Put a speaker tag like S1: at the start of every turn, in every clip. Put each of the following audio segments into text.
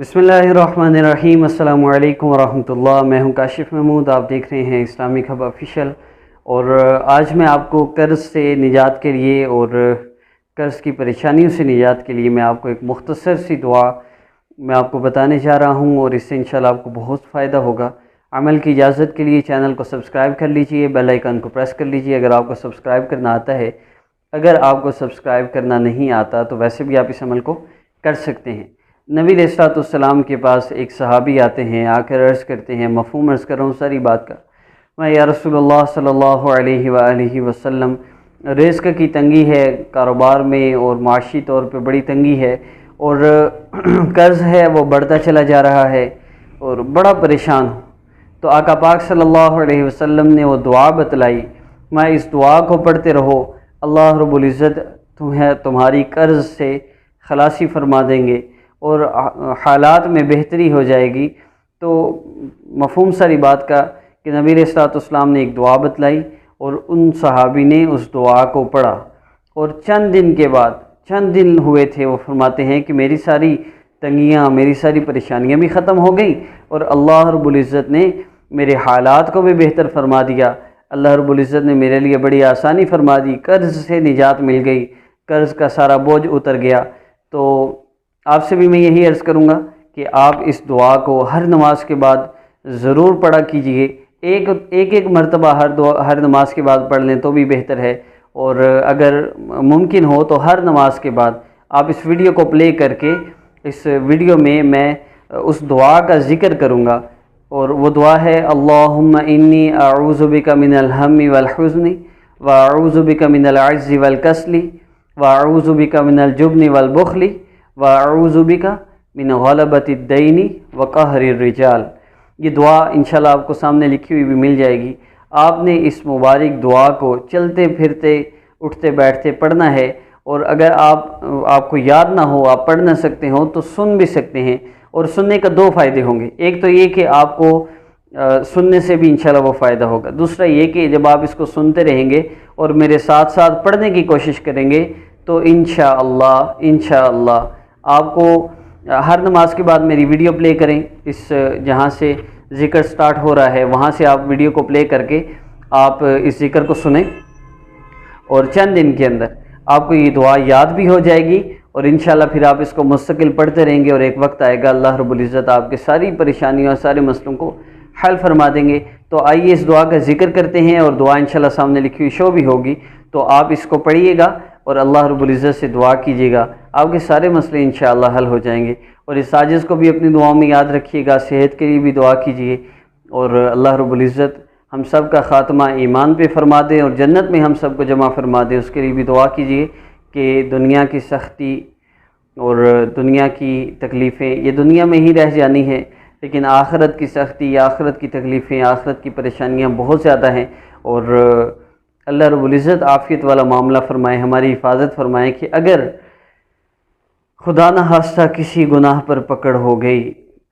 S1: बिस्मिल्लाहिर्रहमानिर्रहीम। अस्सलामु अलैकुम वरहमतुल्लाह। मैं हूं काशिफ महमूद, आप देख रहे हैं इस्लामिक हब ऑफिशियल। और आज मैं आपको कर्ज़ से निजात के लिए और कर्ज़ की परेशानियों से निजात के लिए मैं आपको एक मुख्तसर सी दुआ मैं आपको बताने जा रहा हूं और इससे इंशाल्लाह आपको बहुत फ़ायदा होगा। अमल की इजाज़त के लिए चैनल को सब्सक्राइब कर लीजिए, बेल आइकन को प्रेस कर लीजिए अगर आपको सब्सक्राइब करना आता है। अगर आपको सब्सक्राइब करना नहीं आता तो वैसे भी आप इस अमल को कर सकते हैं। नबी अलैहिस्सलाम के पास एक सहाबी आते हैं, आकर अर्ज़ करते हैं, मफ़हूम अर्ज़ कर रहा हूँ सारी बात का, मैं या रसूलुल्लाह सल्लल्लाहु अलैहि वसल्लम, रिज़्क़ की तंगी है, कारोबार में और माशी तौर पे बड़ी तंगी है और कर्ज़ है वो बढ़ता चला जा रहा है और बड़ा परेशान हूँ। तो आका पाक सल्लल्लाहु अलैहि वसल्लम ने वो दुआ बतलाई, मैं इस दुआ को पढ़ते रहो, अल्लाह रब्बुल इज़्ज़त तुम्हारी कर्ज़ से खलासी फरमा देंगे और हालात में बेहतरी हो जाएगी। तो मफ़हूम सारी बात का कि नबी अलैहिस्सलाम ने एक दुआ बतलाई और उन सहाबी ने उस दुआ को पढ़ा और चंद दिन हुए थे, वो फरमाते हैं कि मेरी सारी तंगियाँ, मेरी सारी परेशानियाँ भी ख़त्म हो गई और अल्लाह रब्बुल इज़्ज़त ने मेरे हालात को भी बेहतर फरमा दिया। अल्लाह रब्बुल इज़्ज़त ने मेरे लिए बड़ी आसानी फरमा दी, कर्ज़ से निजात मिल गई, कर्ज़ का सारा बोझ उतर गया। तो आपसे भी मैं यही अर्ज़ करूँगा कि आप इस दुआ को हर नमाज के बाद ज़रूर पढ़ा कीजिए। एक मरतबा हर नमाज के बाद पढ़ लें तो भी बेहतर है, और अगर मुमकिन हो तो हर नमाज के बाद आप इस वीडियो को प्ले करके, इस वीडियो में मैं उस दुआ का ज़िक्र करूँगा और वो दुआ है, अल्लाहुम्मा इन्नी अऊज़ु बिका मिनल हम्मी वल हुज़्नी व अऊज़ु बिका मिनल अज्ज़ि वल कसली व अऊज़ु बिका मिनल जुब्नी वल बुख़ली व अऊज़ु बिका मिन ग़लबति दैनी व क़हरि रिजाल। ये दुआ इंशाल्लाह आपको सामने लिखी हुई भी मिल जाएगी। आपने इस मुबारक दुआ को चलते फिरते, उठते बैठते पढ़ना है, और अगर आपको याद ना हो, आप पढ़ ना सकते हो तो सुन भी सकते हैं। और सुनने का दो फ़ायदे होंगे, एक तो ये कि आपको सुनने से भी इंशाल्लाह वो फ़ायदा होगा, दूसरा ये कि जब आप इसको सुनते रहेंगे और मेरे साथ साथ पढ़ने की कोशिश करेंगे तो इंशाअल्लाह आपको हर नमाज के बाद मेरी वीडियो प्ले करें, इस जहाँ से ज़िक्र स्टार्ट हो रहा है वहाँ से आप वीडियो को प्ले करके आप इस ज़िक्र को सुनें और चंद दिन के अंदर आपको ये दुआ याद भी हो जाएगी और इंशाल्लाह फिर आप इसको मुस्तकिल पढ़ते रहेंगे और एक वक्त आएगा अल्लाह रब्बुल इज़्ज़त आपके सारी परेशानियों, सारे मसलों को हल फरमा देंगे। तो आइए इस दुआ का ज़िक्र करते हैं और दुआ इंशाल्लाह सामने लिखी हुई शो भी होगी, तो आप इसको पढ़िएगा और अल्लाह रब्बुल इज़्ज़त से दुआ कीजिएगा, आपके सारे मसले इंशाअल्लाह हल हो जाएंगे। और इस साजिश को भी अपनी दुआओं में याद रखिएगा, सेहत के लिए भी दुआ कीजिए और अल्लाह रब्बुल इज़्ज़त हम सब का ख़ात्मा ईमान पे फरमा दे और जन्नत में हम सब को जमा फरमा दे, उसके लिए भी दुआ कीजिए कि दुनिया की सख्ती और दुनिया की तकलीफ़ें ये दुनिया में ही रह जानी है, लेकिन आखिरत की सख्ती, आखिरत की तकलीफ़ें, आखिरत की परेशानियाँ बहुत ज़्यादा हैं। और अल्लाह रब्बुल इज़्ज़त आफ़ियत वाला मामला फ़रमाए, हमारी हिफाजत फ़रमाए कि अगर खुदा न खास्ता किसी गुनाह पर पकड़ हो गई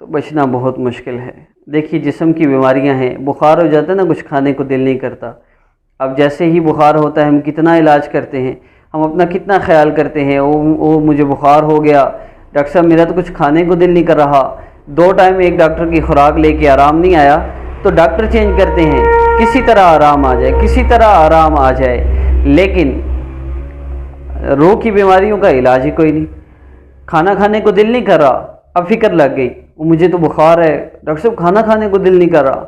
S1: तो बचना बहुत मुश्किल है। देखिए जिस्म की बीमारियां हैं, बुखार हो जाता है ना, कुछ खाने को दिल नहीं करता। अब जैसे ही बुखार होता है हम कितना इलाज करते हैं, हम अपना कितना ख्याल करते हैं, वो मुझे बुखार हो गया, डॉक्टर साहब मेरा तो कुछ खाने को दिल नहीं कर रहा, 2 टाइम एक डॉक्टर की खुराक लेके आराम नहीं आया तो डॉक्टर चेंज करते हैं, किसी तरह आराम आ जाए, किसी तरह आराम आ जाए। लेकिन रूह की बीमारियों का इलाज ही कोई नहीं, खाना खाने को दिल नहीं कर रहा, अब फिक्र लग गई मुझे तो बुखार है, डॉक्टर साहब खाना खाने को दिल नहीं कर रहा,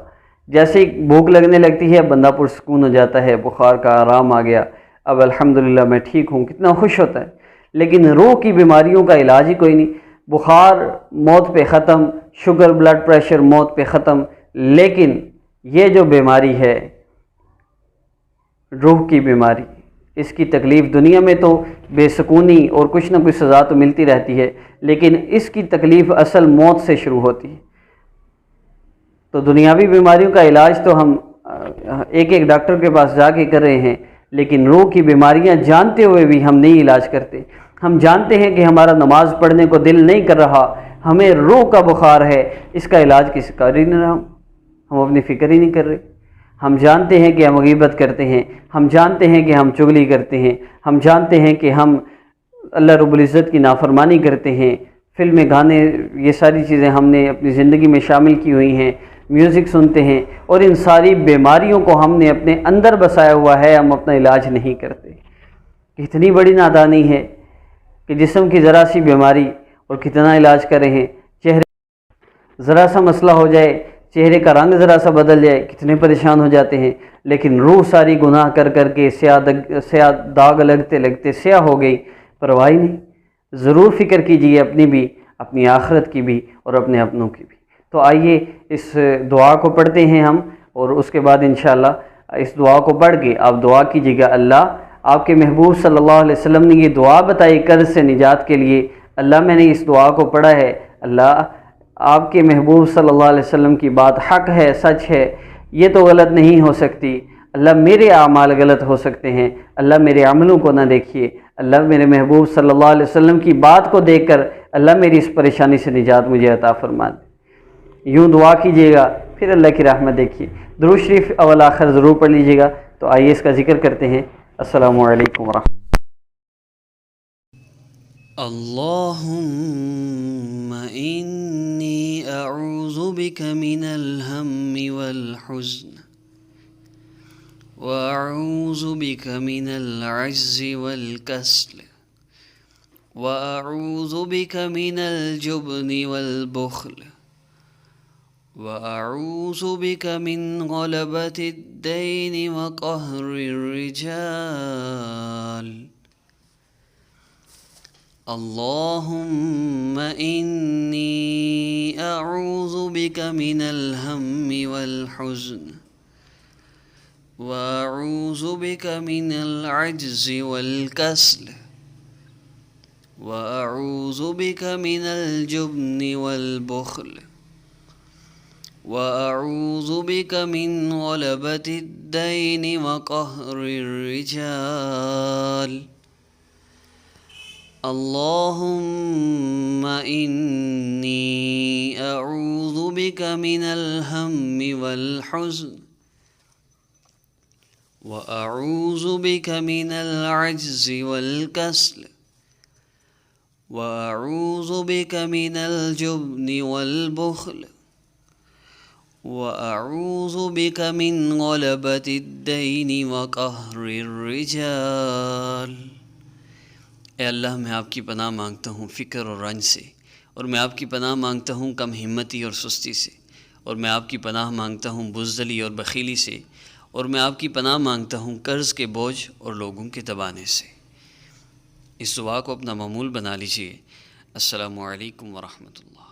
S1: जैसे ही भूख लगने लगती है बंदा पुरसकून हो जाता है, बुखार का आराम आ गया, अब अल्हम्दुलिल्लाह मैं ठीक हूँ, कितना खुश होता है। लेकिन रूह की बीमारियों का इलाज ही कोई नहीं, बुखार मौत पे ख़त्म, शुगर ब्लड प्रेशर मौत पे ख़त्म, लेकिन ये जो बीमारी है रूह की बीमारी, इसकी तकलीफ़ दुनिया में तो बेसुकूनी और कुछ ना कुछ सज़ा तो मिलती रहती है, लेकिन इसकी तकलीफ़ असल मौत से शुरू होती है। तो दुनियावी बीमारियों का इलाज तो हम एक डॉक्टर के पास जाके कर रहे हैं, लेकिन रूह की बीमारियां जानते हुए भी हम नहीं इलाज करते। हम जानते हैं कि हमारा नमाज पढ़ने को दिल नहीं कर रहा, हमें रूह का बुखार है, इसका इलाज किसी कर ही नहीं रहा, हम अपनी फ़िक्र ही नहीं कर रहे। हम जानते हैं कि हम गीबत करते हैं, हम जानते हैं कि हम चुगली करते हैं, हम जानते हैं कि हम अल्लाह रब्बुल इज़्ज़त की नाफरमानी करते हैं, فلمیں، گانے، یہ ساری چیزیں ہم نے اپنی زندگی میں شامل کی ہوئی ہیں، میوزک سنتے ہیں، اور ان ساری بیماریوں کو ہم نے اپنے اندر بسایا ہوا ہے، ہم اپنا علاج نہیں کرتے۔ کتنی بڑی نادانی ہے کہ جسم کی ذرا سی بیماری اور کتنا علاج کر رہے ہیں، چہرے ذرا سا مسئلہ ہو جائے، چہرے کا رنگ ذرا سا بدل جائے، کتنے پریشان ہو جاتے ہیں، لیکن روح ساری گناہ کر کر کے سیاہ داغ لگتے لگتے سیاہ ہو گئی، پرواہ ہی نہیں۔ ضرور فکر کیجئے اپنی بھی، اپنی آخرت کی بھی، اور اپنے اپنوں کی بھی۔ تو آئیے اس دعا کو پڑھتے ہیں ہم، اور اس کے بعد انشاءاللہ اس دعا کو پڑھ کے آپ دعا کیجئے گا، اللہ آپ کے محبوب صلی اللہ علیہ وسلم نے یہ دعا بتائی قرض سے نجات کے لیے، اللہ میں نے اس دعا کو پڑھا ہے، اللہ آپ کے محبوب صلی اللہ علیہ وسلم کی بات حق ہے، سچ ہے، یہ تو غلط نہیں ہو سکتی، اللہ میرے اعمال غلط ہو سکتے ہیں، اللہ میرے عملوں کو نہ دیکھیے، اللہ میرے محبوب صلی اللہ علیہ وسلم کی بات کو دیکھ کر اللہ میری اس پریشانی سے نجات مجھے عطا فرما دے۔ یوں دعا کیجئے گا، پھر اللہ کی رحمت دیکھیے۔ درود شریف اول آخر ضرور پڑھ لیجئے گا۔ تو آئیے اس کا ذکر کرتے ہیں۔ السلام علیکم ورحمۃ اللہ۔
S2: اللهم إني أعوذ بك من الهم والحزن، وأعوذ بك من العجز والكسل، وأعوذ بك من الجبن والبخل، وأعوذ بك من غلبة الدين وقهر الرجال۔ اللهم إني أعوذ بك من الهم والحزن، وأعوذ بك من العجز والكسل، وأعوذ بك من الجبن والبخل، وأعوذ بك من غلبة الدين وقهر الرجال۔ اللهم إني أعوذ بك من الهم والحزن، وأعوذ بك من العجز والكسل، وأعوذ بك من الجبن والبخل، وأعوذ بك من غلبة الدين وقهر الرجال۔ اے اللہ، میں آپ کی پناہ مانگتا ہوں فکر اور رنج سے، اور میں آپ کی پناہ مانگتا ہوں کم ہمتی اور سستی سے، اور میں آپ کی پناہ مانگتا ہوں بزدلی اور بخیلی سے، اور میں آپ کی پناہ مانگتا ہوں قرض کے بوجھ اور لوگوں کے دبانے سے۔ اس دعا کو اپنا معمول بنا لیجئے۔ السلام علیکم ورحمۃ اللہ۔